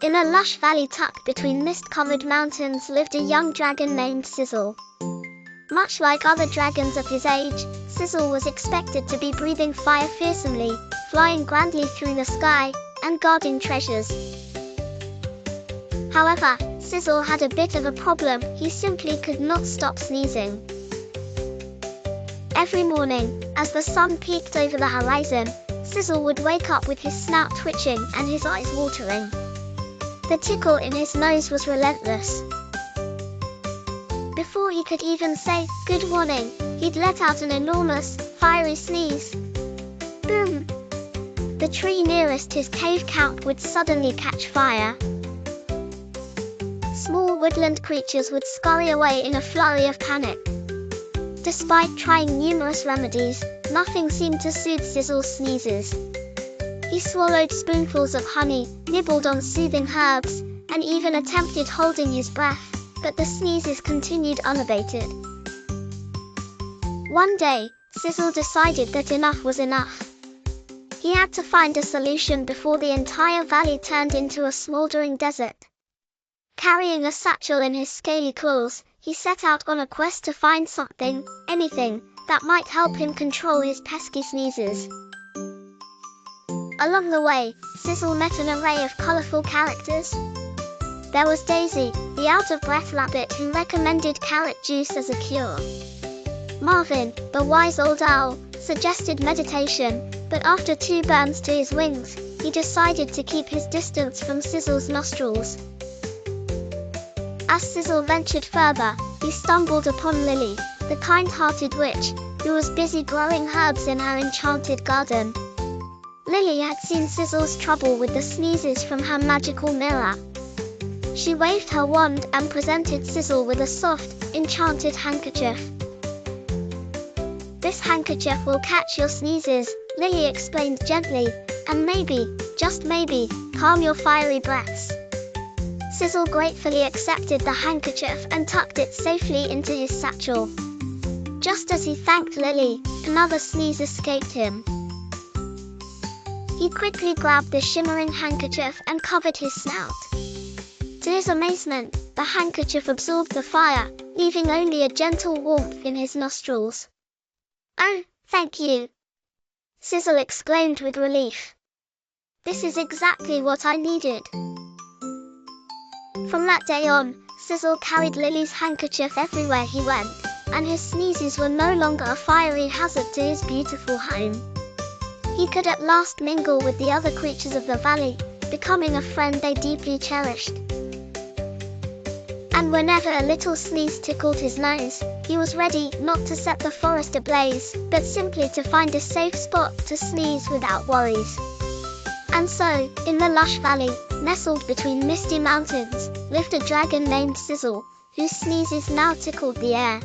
In a lush valley tucked between mist-covered mountains lived a young dragon named Sizzle. Much like other dragons of his age, Sizzle was expected to be breathing fire fearsomely, flying grandly through the sky, and guarding treasures. However, Sizzle had a bit of a problem. He simply could not stop sneezing. Every morning, as the sun peeked over the horizon, Sizzle would wake up with his snout twitching and his eyes watering. The tickle in his nose was relentless. Before he could even say, "Good morning," he'd let out an enormous, fiery sneeze. Boom! The tree nearest his cave camp would suddenly catch fire. Small woodland creatures would scurry away in a flurry of panic. Despite trying numerous remedies, nothing seemed to soothe Sizzle's sneezes. He swallowed spoonfuls of honey, nibbled on soothing herbs, and even attempted holding his breath, but the sneezes continued unabated. One day, Sizzle decided that enough was enough. He had to find a solution before the entire valley turned into a smoldering desert. Carrying a satchel in his scaly claws, he set out on a quest to find something, anything, that might help him control his pesky sneezes. Along the way, Sizzle met an array of colorful characters. There was Daisy, the out-of-breath rabbit who recommended carrot juice as a cure. Marvin, the wise old owl, suggested meditation, but after 2 burns to his wings, he decided to keep his distance from Sizzle's nostrils. As Sizzle ventured further, he stumbled upon Lily, the kind-hearted witch, who was busy growing herbs in her enchanted garden. Lily had seen Sizzle's trouble with the sneezes from her magical mirror. She waved her wand and presented Sizzle with a soft, enchanted handkerchief. "This handkerchief will catch your sneezes," Lily explained gently, "and maybe, just maybe, calm your fiery breaths." Sizzle gratefully accepted the handkerchief and tucked it safely into his satchel. Just as he thanked Lily, another sneeze escaped him. He quickly grabbed the shimmering handkerchief and covered his snout. To his amazement, the handkerchief absorbed the fire, leaving only a gentle warmth in his nostrils. "Oh, thank you!" Sizzle exclaimed with relief. "This is exactly what I needed." From that day on, Sizzle carried Lily's handkerchief everywhere he went, and his sneezes were no longer a fiery hazard to his beautiful home. He could at last mingle with the other creatures of the valley, becoming a friend they deeply cherished. And whenever a little sneeze tickled his nose, he was ready not to set the forest ablaze, but simply to find a safe spot to sneeze without worries. And so, in the lush valley, nestled between misty mountains, lived a dragon named Sizzle, whose sneezes now tickled the air.